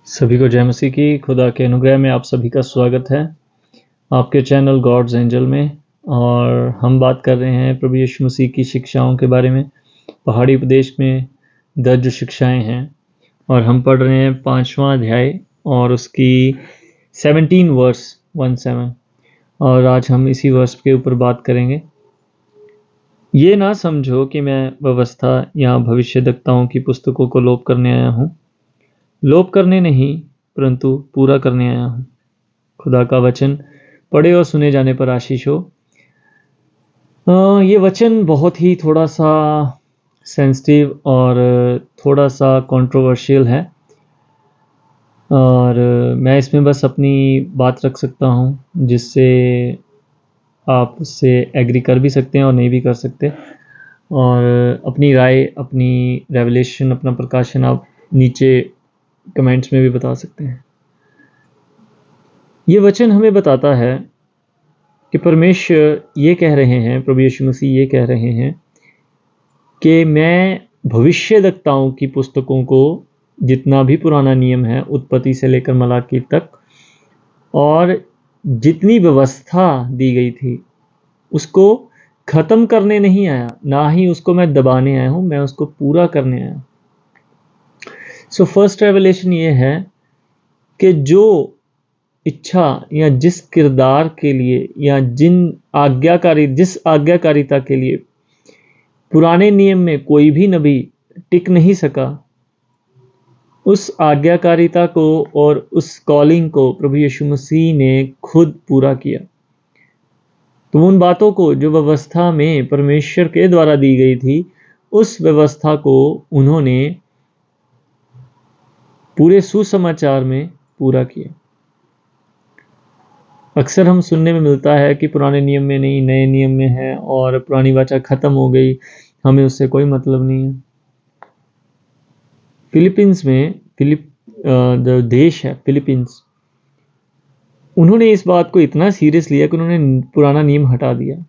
सभी को जय मसीह की। खुदा के अनुग्रह में आप सभी का स्वागत है आपके चैनल गॉड्स एंजल में। और हम बात कर रहे हैं प्रभु यीशु मसीह की शिक्षाओं के बारे में। पहाड़ी उपदेश में दर्ज शिक्षाएं हैं और हम पढ़ रहे हैं 5वां अध्याय और उसकी 17 वर्स 17। और आज हम इसी वर्स के ऊपर बात करेंगे। ये ना समझो कि मैं व्यवस्था या भविष्यद्वक्ताओं की पुस्तकों को लोप करने आया हूँ। लोप करने नहीं परंतु पूरा करने आया हूँ। खुदा का वचन पढ़े और सुने जाने पर आशीष हो। ये वचन बहुत ही थोड़ा सा सेंसिटिव और थोड़ा सा कंट्रोवर्शियल है और मैं इसमें बस अपनी बात रख सकता हूँ जिससे आप उससे एग्री कर भी सकते हैं और नहीं भी कर सकते। और अपनी राय, अपनी रेवलेशन, अपना प्रकाशन आप नीचे कमेंट्स में भी बता सकते हैं। ये वचन हमें बताता है कि परमेश्वर ये कह रहे हैं, प्रभु यीशु मसीह ये कह रहे हैं कि मैं भविष्यद्वक्ताओं की पुस्तकों को, जितना भी पुराना नियम है उत्पत्ति से लेकर मलाकी तक, और जितनी व्यवस्था दी गई थी उसको ख़त्म करने नहीं आया, ना ही उसको मैं दबाने आया हूँ, मैं उसको पूरा करने आया। सो फर्स्ट रेवलेशन ये है कि जो इच्छा या जिस किरदार के लिए या जिस आज्ञाकारिता के लिए पुराने नियम में कोई भी नबी टिक नहीं सका, उस आज्ञाकारिता को और उस कॉलिंग को प्रभु यीशु मसीह ने खुद पूरा किया। तो उन बातों को जो व्यवस्था में परमेश्वर के द्वारा दी गई थी, उस व्यवस्था को उन्होंने पूरे सुसमाचार में पूरा किया। अक्सर हम सुनने में मिलता है कि पुराने नियम में नहीं, नए नियम में है और पुरानी वाचा खत्म हो गई, हमें उससे कोई मतलब नहीं है। फिलीपींस में जो देश है फिलीपींस, उन्होंने इस बात को इतना सीरियस लिया कि उन्होंने पुराना नियम हटा दिया।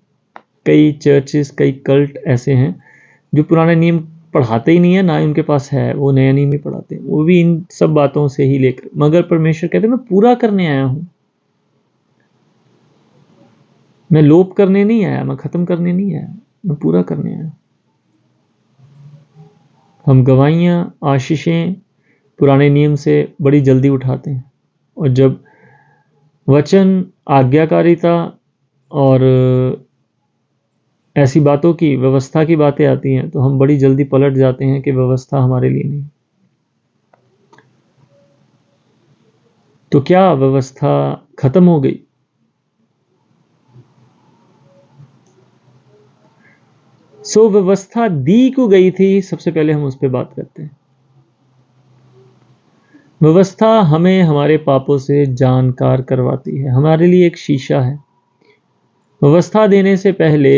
कई चर्चेस, कई कल्ट ऐसे हैं जो पुराना नियम पढ़ाते ही नहीं है, ना ही उनके पास है, वो नया नियम ही पढ़ाते हैं, वो भी इन सब बातों से ही लेकर। मगर परमेश्वर कहते हैं मैं पूरा करने आया हूँ, मैं लोप करने नहीं आया, मैं खत्म करने नहीं आया, मैं पूरा करने आया। हम गवाहियाँ, आशीषें पुराने नियम से बड़ी जल्दी उठाते हैं और जब वचन, आज्ञाकारिता और ऐसी बातों की, व्यवस्था की बातें आती हैं तो हम बड़ी जल्दी पलट जाते हैं कि व्यवस्था हमारे लिए नहीं। तो क्या व्यवस्था खत्म हो गई? व्यवस्था दी को गई थी, सबसे पहले हम उस पर बात करते हैं। व्यवस्था हमें हमारे पापों से जानकार करवाती है, हमारे लिए एक शीशा है। व्यवस्था देने से पहले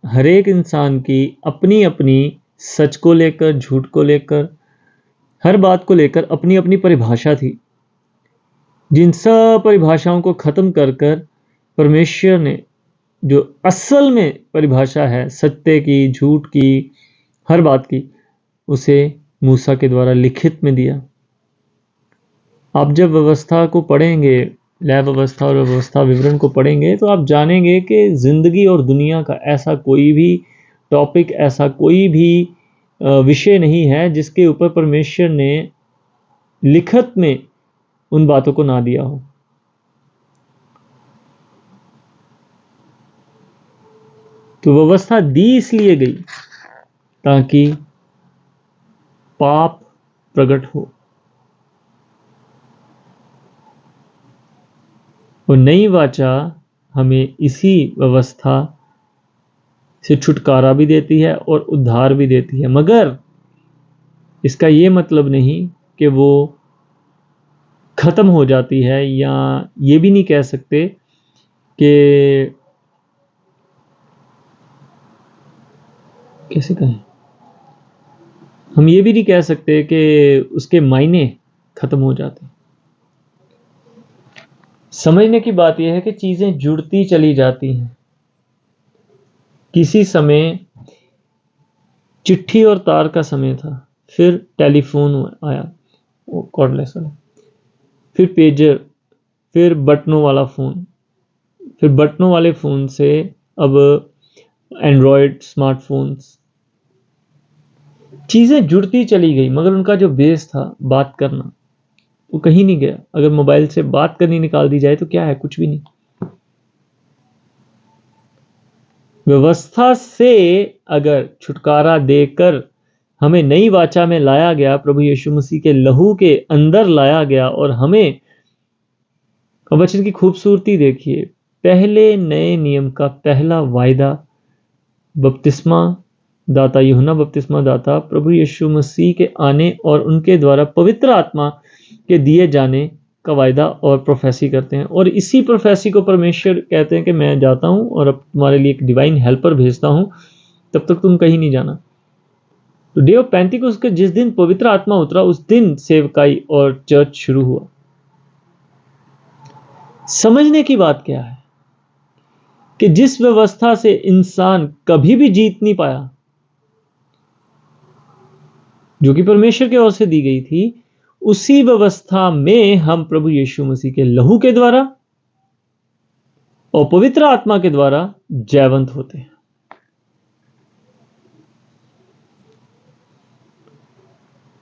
हर एक इंसान की अपनी अपनी सच को लेकर, झूठ को लेकर, हर बात को लेकर अपनी अपनी परिभाषा थी। जिन सब परिभाषाओं को खत्म कर कर परमेश्वर ने जो असल में परिभाषा है सत्य की, झूठ की, हर बात की, उसे मूसा के द्वारा लिखित में दिया। आप जब व्यवस्था को पढ़ेंगे, लय व्यवस्था और व्यवस्था विवरण को पढ़ेंगे, तो आप जानेंगे कि ज़िंदगी और दुनिया का ऐसा कोई भी टॉपिक, ऐसा कोई भी विषय नहीं है जिसके ऊपर परमेश्वर ने लिखित में उन बातों को ना दिया हो। तो व्यवस्था दी इसलिए गई ताकि पाप प्रकट हो और नई वाचा हमें इसी व्यवस्था से छुटकारा भी देती है और उद्धार भी देती है। मगर इसका ये मतलब नहीं कि वो खत्म हो जाती है, या ये भी नहीं कह सकते कि, कैसे कहें, हम ये भी नहीं कह सकते कि उसके मायने खत्म हो जाते। समझने की बात यह है कि चीजें जुड़ती चली जाती हैं। किसी समय चिट्ठी और तार का समय था, फिर टेलीफोन आया, कॉर्डलेस वाला, फिर पेजर, फिर बटनों वाला फ़ोन, फिर बटनों वाले फ़ोन से अब एंड्रॉयड स्मार्टफोन्स, चीज़ें जुड़ती चली गई, मगर उनका जो बेस था बात करना, वो कहीं नहीं गया। अगर मोबाइल से बात करनी निकाल दी जाए तो क्या है? कुछ भी नहीं। व्यवस्था से अगर छुटकारा देकर हमें नई वाचा में लाया गया, प्रभु यीशु मसीह के लहू के अंदर लाया गया, और हमें वचन की खूबसूरती देखिए। पहले नए नियम का पहला वायदा बपतिस्मा दाता यूहन्ना बपतिस्मा दाता प्रभु यीशु मसीह के आने और उनके द्वारा पवित्र आत्मा के दिए जाने का वायदा और प्रोफेसी करते हैं। और इसी प्रोफेसी को परमेश्वर कहते हैं कि मैं जाता हूं और अब तुम्हारे लिए एक डिवाइन हेल्पर भेजता हूं, तब तक तुम कहीं नहीं जाना। तो डे ऑफ पेंटिकोस्ट के जिस दिन पवित्र आत्मा उतरा, उस दिन सेवकाई और चर्च शुरू हुआ। समझने की बात क्या है कि जिस व्यवस्था से इंसान कभी भी जीत नहीं पाया, जो कि परमेश्वर की ओर से दी गई थी, उसी व्यवस्था में हम प्रभु यीशु मसीह के लहू के द्वारा और पवित्र आत्मा के द्वारा जयवंत होते हैं।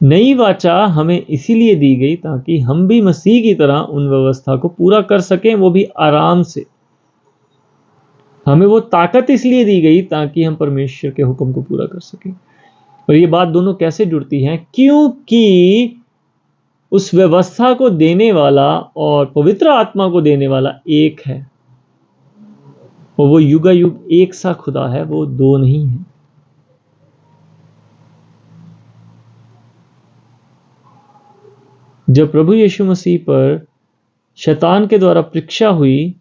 नई वाचा हमें इसीलिए दी गई ताकि हम भी मसीह की तरह उन व्यवस्था को पूरा कर सकें, वो भी आराम से। हमें वो ताकत इसलिए दी गई ताकि हम परमेश्वर के हुक्म को पूरा कर सकें। और ये बात दोनों कैसे जुड़ती हैं? क्योंकि उस व्यवस्था को देने वाला और पवित्र आत्मा को देने वाला एक है, और वो युगायुग एक सा खुदा है, वो दो नहीं है। जब प्रभु यीशु मसीह पर शैतान के द्वारा परीक्षा हुई,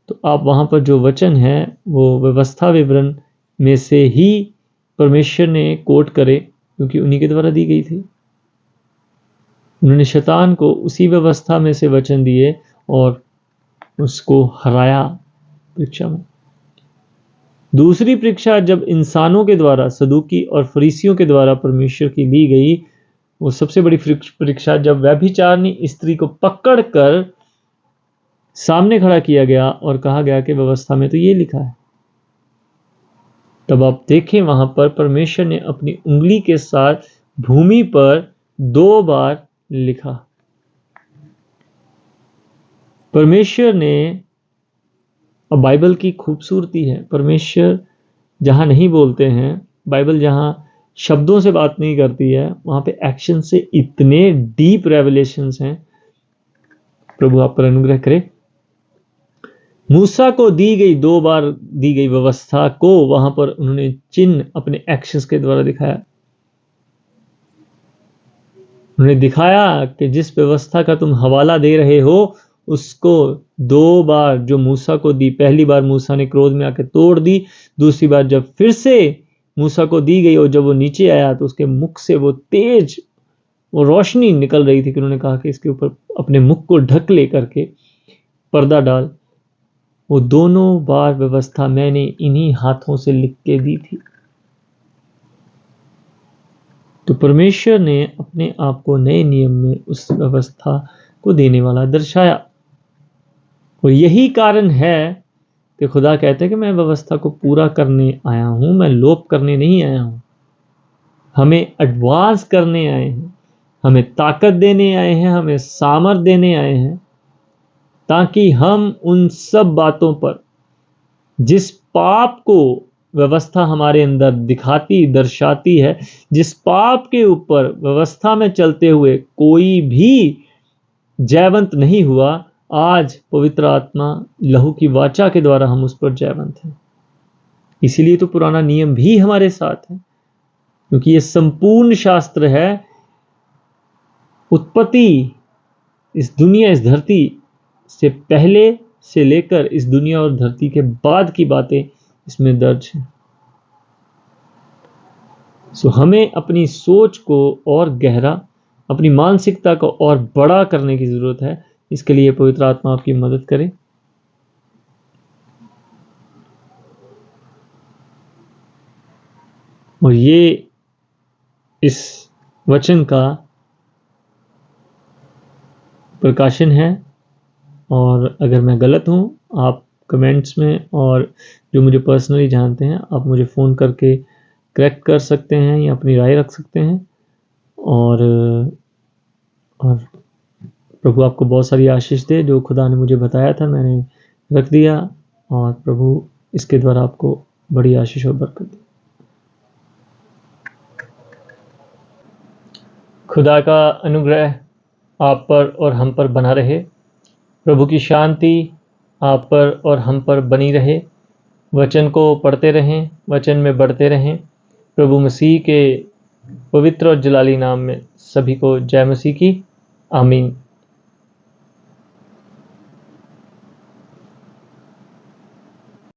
तो आप वहां पर जो वचन है वो व्यवस्था विवरण में से ही परमेश्वर ने कोट करे, क्योंकि उन्हीं के द्वारा दी गई थी। उन्होंने शैतान को उसी व्यवस्था में से वचन दिए और उसको हराया परीक्षा में। दूसरी परीक्षा जब इंसानों के द्वारा, सदूकी और फरीसियों के द्वारा परमेश्वर की ली गई, वो सबसे बड़ी परीक्षा जब व्यभिचारिणी स्त्री को पकड़कर सामने खड़ा किया गया और कहा गया कि व्यवस्था में तो ये लिखा है। तब आप देखें वहां पर परमेश्वर ने अपनी उंगली के साथ भूमि पर 2 बार लिखा। परमेश्वर ने, और बाइबल की खूबसूरती है, परमेश्वर जहां नहीं बोलते हैं, बाइबल जहां शब्दों से बात नहीं करती है, वहां पे एक्शन से इतने डीप रेवलेशंस हैं। प्रभु आप पर अनुग्रह करे। मूसा को दी गई 2 बार दी गई व्यवस्था को वहां पर उन्होंने चिन्ह अपने एक्शंस के द्वारा दिखाया। उन्होंने दिखाया कि जिस व्यवस्था का तुम हवाला दे रहे हो, उसको 2 बार जो मूसा को दी, पहली बार मूसा ने क्रोध में आके तोड़ दी, दूसरी बार जब फिर से मूसा को दी गई और जब वो नीचे आया तो उसके मुख से वो तेज, वो रोशनी निकल रही थी कि उन्होंने कहा कि इसके ऊपर अपने मुख को ढक ले करके पर्दा डाल। वो दोनों बार व्यवस्था मैंने इन्हीं हाथों से लिख के दी थी। तो परमेश्वर ने अपने आप को नए नियम में उस व्यवस्था को देने वाला दर्शाया। और यही कारण है कि खुदा कहते हैं कि मैं व्यवस्था को पूरा करने आया हूं, मैं लोप करने नहीं आया हूं। हमें एडवांस करने आए हैं, हमें ताकत देने आए हैं, हमें सामर्थ देने आए हैं, ताकि हम उन सब बातों पर, जिस पाप को व्यवस्था हमारे अंदर दिखाती, दर्शाती है, जिस पाप के ऊपर व्यवस्था में चलते हुए कोई भी जयवंत नहीं हुआ, आज पवित्र आत्मा लहू की वाचा के द्वारा हम उस पर जयवंत हैं। इसीलिए तो पुराना नियम भी हमारे साथ है, क्योंकि ये संपूर्ण शास्त्र है। उत्पत्ति, इस दुनिया, इस धरती से पहले से लेकर इस दुनिया और धरती के बाद की बातें इसमें दर्ज हैं। सो हमें अपनी सोच को और गहरा, अपनी मानसिकता को और बड़ा करने की जरूरत है। इसके लिए पवित्र आत्मा आपकी मदद करे। और ये इस वचन का प्रकाशन है, और अगर मैं गलत हूँ आप कमेंट्स में, और जो मुझे पर्सनली जानते हैं आप मुझे फ़ोन करके करेक्ट कर सकते हैं या अपनी राय रख सकते हैं। और प्रभु आपको बहुत सारी आशीष दे। जो खुदा ने मुझे बताया था मैंने रख दिया, और प्रभु इसके द्वारा आपको बड़ी आशीष और बरकत दे। खुदा का अनुग्रह आप पर और हम पर बना रहे। प्रभु की शांति आप पर और हम पर बनी रहे। वचन को पढ़ते रहें, वचन में बढ़ते रहें। प्रभु मसीह के पवित्र और जलाली नाम में सभी को जय मसीह की। आमीन।